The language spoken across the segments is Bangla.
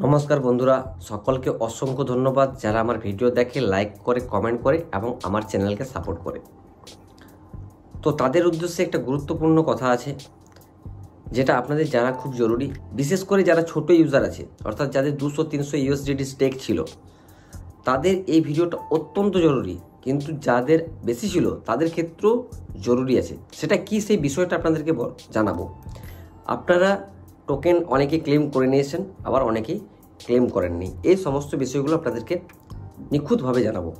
নমস্কার বন্ধুরা, সকলকে অসংখ্য ধন্যবাদ যারা আমার ভিডিও দেখে, লাইক করে, কমেন্ট করে এবং আমার চ্যানেলকে সাপোর্ট করে। তো তাদের উদ্দেশ্যে একটা গুরুত্বপূর্ণ কথা আছে যেটা আপনাদের জানা খুব জরুরি, বিশেষ করে যারা ছোট ইউজার আছে, অর্থাৎ যাদের 200-300 ইউএসডিটি স্টেক ছিল, তাদের এই ভিডিওটা অত্যন্ত জরুরি। কিন্তু যাদের বেশি ছিল তাদের ক্ষেত্রেও জরুরি আছে। সেটা কি, সেই বিষয়টা আপনাদেরকে জানাবো। আপনারা টোকেন অনেকে ক্লেম করে নিয়েছেন, আবার অনেকেই ক্লেম করেননি। এই সমস্ত বিষয়গুলো আপনাদেরকে নিখুঁতভাবে জানাবো।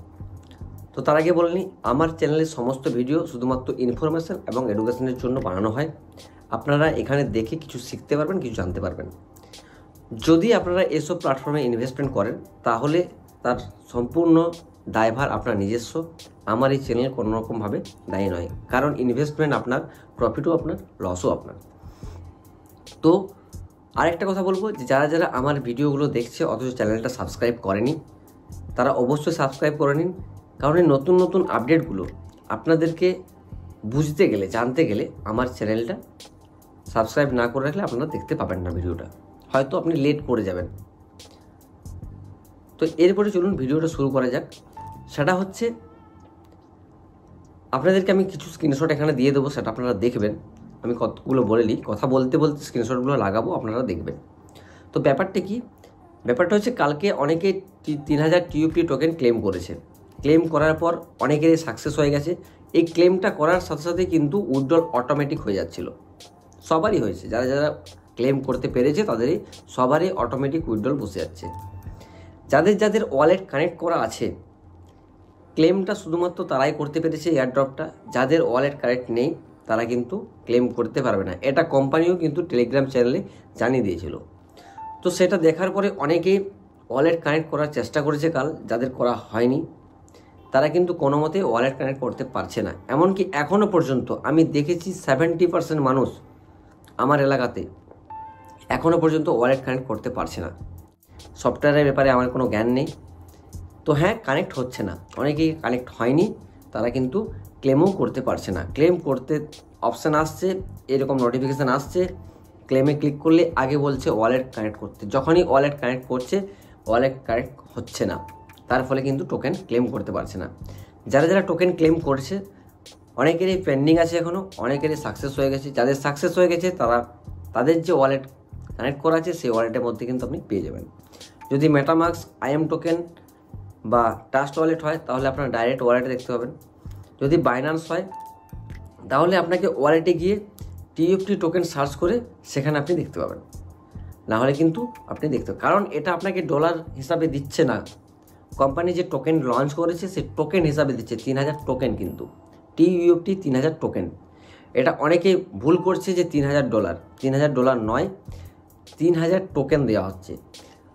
তো তার আগে বলিনি, আমার চ্যানেলের সমস্ত ভিডিও শুধুমাত্র ইনফরমেশন এবং এডুকেশনের জন্য বানানো হয়। আপনারা এখানে দেখে কিছু শিখতে পারবেন, কিছু জানতে পারবেন। যদি আপনারা এসব প্ল্যাটফর্মে ইনভেস্টমেন্ট করেন তাহলে তার সম্পূর্ণ দায়ভার আপনার নিজস্ব। আমার এই চ্যানেল কোনোরকমভাবে দায়ী নয়, কারণ ইনভেস্টমেন্ট আপনার, প্রফিটও আপনার, লসও আপনার। তো আরেকটা কথা বলবো যে যারা যারা আমার ভিডিওগুলো দেখছে অথচ চ্যানেলটা সাবস্ক্রাইব করেনি, তারা অবশ্যই সাবস্ক্রাইব করে নিন। কারণ এই নতুন নতুন আপডেটগুলো আপনাদেরকে বুঝতে গেলে, জানতে গেলে আমার চ্যানেলটা সাবস্ক্রাইব না করে রাখলে আপনারা দেখতে পাবেন না ভিডিওটা, হয়তো আপনি লেট করে যাবেন। তো এরপরে চলুন ভিডিওটা শুরু করা যাক। সেটা হচ্ছে, আপনাদেরকে আমি কিছু স্ক্রিনশট এখানে দিয়ে দেবো, সেটা আপনারা দেখবেন। আমি কতগুলো বলে নিই, কথা বলতে বলতে স্ক্রিনশটগুলো লাগাবো, আপনারা দেখবেন। তো ব্যাপারটা কি, ব্যাপারটা হচ্ছে কালকে অনেকে 3000 টিউপি টোকেন ক্লেম করেছে। ক্লেম করার পর অনেকেরই সাকসেস হয়ে গেছে। এই ক্লেমটা করার সাথে সাথে কিন্তু উইথড্রল অটোমেটিক হয়ে যাচ্ছিল, সবারই হয়েছে। যারা যারা ক্লেম করতে পেরেছে তাদেরই সবারই অটোমেটিক উইথড্রল বসে যাচ্ছে। যাদের যাদের ওয়ালেট কানেক্ট করা আছে, ক্লেমটা শুধুমাত্র তারাই করতে পেরেছে এয়ারড্রপটা। যাদের ওয়ালেট কানেক্ট নেই তারা কিন্তু ক্লেম করতে পারবে না। এটা কোম্পানিও কিন্তু টেলিগ্রাম চ্যানেলে জানিয়ে দিয়েছিল। তো সেটা দেখার পরে অনেকেই ওয়ালেট কানেক্ট করার চেষ্টা করেছে কাল, যাদের করা হয়নি তারা কিন্তু কোনো মতে ওয়ালেট কানেক্ট করতে পারছে না। এমনকি এখনও পর্যন্ত আমি দেখেছি 70% মানুষ আমার এলাকাতে এখনও পর্যন্ত ওয়ালেট কানেক্ট করতে পারছে না। সফটওয়্যারের ব্যাপারে আমার কোনো জ্ঞান নেই। তো হ্যাঁ, কানেক্ট হচ্ছে না, অনেকেই কানেক্ট হয়নি, তারা কিন্তু ক্লেমও করতে পারছে না। ক্লেম করতে অপশান আসছে, এরকম নোটিফিকেশান আসছে, ক্লেমে ক্লিক করলে আগে বলছে ওয়ালেট কানেক্ট করতে। যখনই ওয়ালেট কানেক্ট করছে, ওয়ালেট কানেক্ট হচ্ছে না, তার ফলে কিন্তু টোকেন ক্লেম করতে পারছে না। যারা যারা টোকেন ক্লেম করছে অনেকেরই পেন্ডিং আছে, এখনও অনেকেরই সাকসেস হয়ে গেছে। যাদের সাকসেস হয়ে গেছে তারা, তাদের যে ওয়ালেট কানেক্ট করা আছে সেই ওয়ালেটের মধ্যে কিন্তু আপনি পেয়ে যাবেন। যদি মেটামাস্ক, IM টোকেন বা ট্রাস্ট ওয়ালেট হয় তাহলে আপনার ডাইরেক্ট ওয়ালেটে দেখতে পাবেন। যদি বাইন্যান্স হয় তাহলে আপনাকে ওয়ালেটে গিয়ে TFT টোকেন সার্চ করে সেখানে আপনি দেখতে পাবেন, না হলে কিন্তু আপনি দেখতে পাবেন। কারণ এটা আপনাকে ডলার হিসাবে দিচ্ছে না, কোম্পানি যে টোকেন লঞ্চ করেছে সে টোকেন হিসাবে দিচ্ছে। 3000 টোকেন, কিন্তু TUFT 3000 টোকেন। এটা অনেকেই ভুল করছে যে $3000, $3000 নয়, 3000 টোকেন দেওয়া হচ্ছে।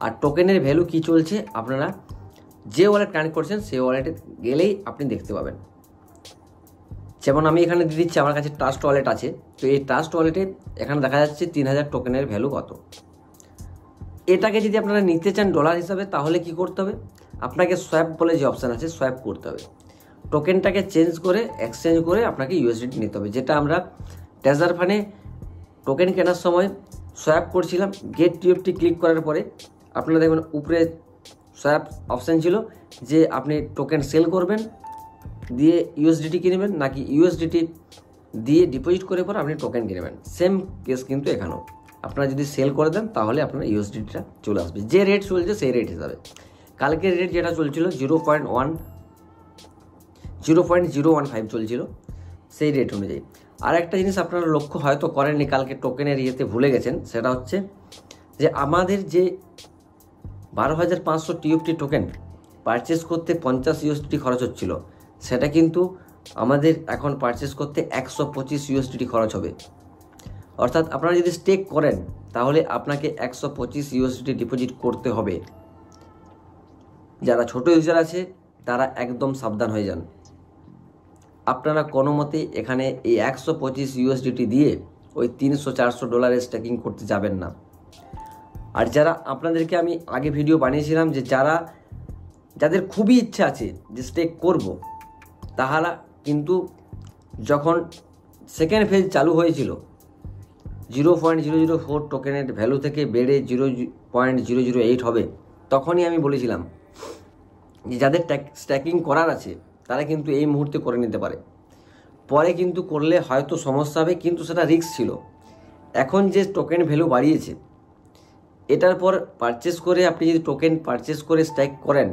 আর টোকেনের ভ্যালু কি চলছে আপনারা যে ওয়ালেট কানেক্ট করছেন সেই ওয়ালেটে গেলেই আপনি দেখতে পাবেন। যেমন আমি এখানে দিয়ে দিচ্ছি, আমার কাছে ট্রাস্ট ওয়ালেট আছে। তো এই ট্রাস্ট ওয়ালেটে এখানে দেখা যাচ্ছে 3000 টোকেনের ভ্যালু কত। এটাকে যদি আপনারা নিতে চান ডলার হিসাবে তাহলে কি করতে হবে, আপনাকে সোয়াপ বলে যে অপশান আছে সোয়াপ করতে হবে। টোকেনটাকে চেঞ্জ করে, এক্সচেঞ্জ করে আপনাকে USDT নিতে হবে। যেটা আমরা ট্রেজার ফান্ডে টোকেন কেনার সময় সোয়াপ করছিলাম। গেট TFT ক্লিক করার পরে আপনারা দেখবেন উপরে সোয়াপ অপশান ছিল যে আপনি টোকেন সেল করবেন দিয়ে USDT কিনবেন, নাকি USDT দিয়ে ডিপোজিট করে পরে আপনি টোকেন কিনবেন। সেম কেস কিন্তু এখানেও, আপনারা যদি সেল করে দেন তাহলে আপনার USDTটা চলে আসবে। যে রেট চলছে সেই রেট হিসাবে। কালকের রেট যেটা চলছিল 0.015 চলছিল, সেই রেট অনুযায়ী। আর একটা জিনিস আপনারা লক্ষ্য হয়তো করেননি, কালকে টোকেনের ইয়েতে ভুলে গেছেন, সেটা হচ্ছে যে আমাদের যে 12500 TFT টোকেন পারচেস করতে 50 USDT খরচ হচ্ছিল, সেটা কিন্তু আমাদের এখন পারচেস করতে 125 USDT খরচ হবে। অর্থাৎ আপনারা যদি স্টেক করেন তাহলে আপনাকে 125 USDT ডিপোজিট করতে হবে। যারা ছোট ইউজার আছে তারা একদম সাবধান হয়ে যান। আপনারা কোনো মতে এখানে এই 125 USDT দিয়ে ওই $300-400 স্টেকিং করতে যাবেন না। আর যারা, আপনাদেরকে আমি আগে ভিডিও বানিয়েছিলাম যে যাদের খুবই ইচ্ছা আছে যে স্টেক করব, তাহারা কিন্তু যখন সেকেন্ড ফেজ চালু হয়েছিল, 0.004 টোকেনের ভ্যালু থেকে বেড়ে 0.008 হবে, তখনই আমি বলেছিলাম যে যাদের স্ট্যাকিং করার আছে তারা কিন্তু এই মুহূর্তে করে নিতে পারে। পরে কিন্তু করলে হয়তো সমস্যা হবে, কিন্তু সেটা রিস্ক ছিল। এখন যে টোকেন ভ্যালু বাড়িয়েছে, এটার পর পারচেস করে আপনি যদি টোকেন পারচেস করে স্ট্যাক করেন,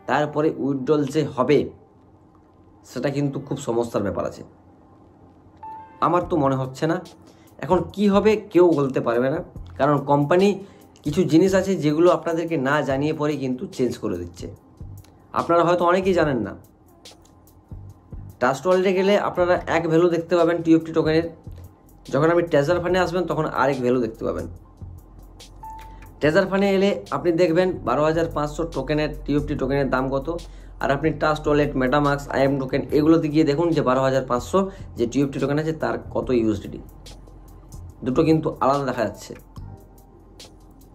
তারপরে উইথড্রল যে হবে সেটা কিন্তু খুব সমস্যার ব্যাপার আছে। আমার তো মনে হচ্ছে না। এখন কি হবে কেউ বলতে পারবে না, কারণ কোম্পানি কিছু জিনিস আছে যেগুলো আপনাদেরকে না জানিয়ে পরে কিন্তু চেঞ্জ করে দিচ্ছে। আপনারা হয়তো অনেকেই জানেন না, ট্রাস্ট ওয়ালেটে গেলে আপনারা এক ভ্যালু দেখতে পাবেন টিএফটি টোকেনের, যখন আপনি ট্রেজার ফান্ডে আসবেন তখন আরেক ভ্যালু দেখতে পাবেন। ট্রেজার ফান্ডে এলে আপনি দেখবেন 12,500 টোকেনের টিএফটি টোকেনের দাম কত, আর আপনি trust wallet, MetaMask, IM token এগুলোতে গিয়ে দেখুন যে 12,500 যে টিএফটি টোকেন আছে তার কত ইউএসডিটি। দুটো কিন্তু আলাদা দেখা যাচ্ছে,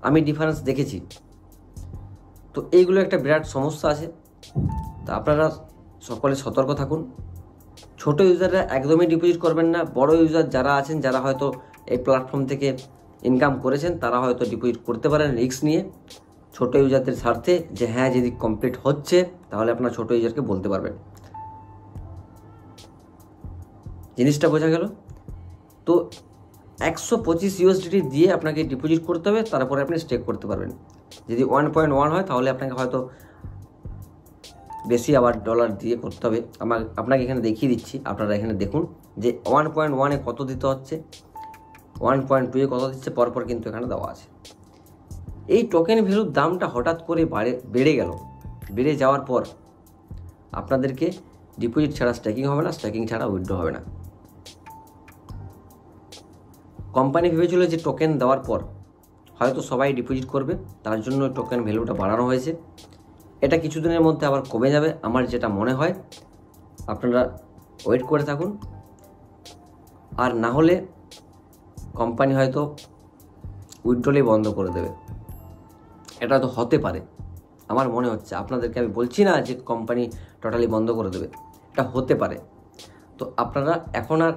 আমি ডিফারেন্স দেখেছি। তো এইগুলো একটা বিরাট সমস্যা আছে। তো আপনারা সকলে সতর্ক থাকুন। ছোট ইউজাররা একদমই ডিপোজিট করবেন না। বড় ইউজার যারা আছেন, যারা হয়তো এই প্ল্যাটফর্ম থেকে ইনকাম করেছেন, তারা হয়তো ডিপোজিট করতে পারেন রিস্ক নিয়ে, ছোট ইউজারদের স্বার্থে, যে হ্যাঁ যদি কমপ্লিট হচ্ছে তাহলে আপনার ছোট ইউজারকে বলতে পারবেন। জিনিসটা বোঝা গেল? তো 125 ইউএসডিটি দিয়ে আপনাকে ডিপোজিট করতে হবে, তারপরে আপনি স্টেক করতে পারবেন। যদি 1.1 হয় তাহলে আপনাকে হয়তো বেশি আবার ডলার দিয়ে করতে হবে। আপনাকে এখানে দেখিয়ে দিচ্ছি, আপনারা এখানে দেখুন যে 1.1-এ কত দিতে হচ্ছে, 1.2-এ কত দিচ্ছে, পরপর কিন্তু এখানে দেওয়া আছে। এই টোকেন ভ্যালুর দামটা হঠাৎ করে বেড়ে গেল। বেড়ে যাওয়ার পর আপনাদেরকে ডিপোজিট ছাড়া স্ট্যাকিং হবে না, স্ট্যাকিং ছাড়া উইথড্র হবে না। কোম্পানি ভেবেছিল যে টোকেন দেওয়ার পর হয়তো সবাই ডিপোজিট করবে, তার জন্য টোকেন ভ্যালুটা বাড়ানো হয়েছে। এটা কিছুদিনের মধ্যে আবার কমে যাবে আমার যেটা মনে হয়। আপনারা ওয়েট করে থাকুন, আর না হলে কোম্পানি হয়তো উইথড্রলই বন্ধ করে দেবে। এটা তো হতে পারে, আমার মনে হচ্ছে। আপনাদেরকে আমি বলছি না যে কোম্পানি টোটালি বন্ধ করে দেবে, এটা হতে পারে। তো আপনারা এখন আর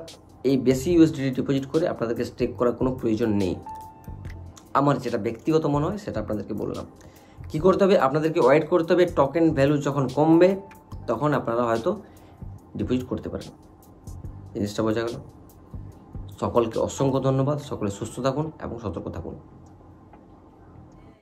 এই বেশি ইউএসডিটি ডিপোজিট করে আপনাদেরকে স্টেক করার কোনো প্রয়োজন নেই। আমার যেটা ব্যক্তিগত মনে হয় সেটা আপনাদেরকে বললাম। কী করতে হবে? আপনাদেরকে ওয়েট করতে হবে, টোকেন ভ্যালু যখন কমবে তখন আপনারা হয়তো ডিপোজিট করতে পারেন। জিনিসটা বোঝা গেল? সকলকে অসংখ্য ধন্যবাদ। সকলে সুস্থ থাকুন এবং সতর্ক থাকুন।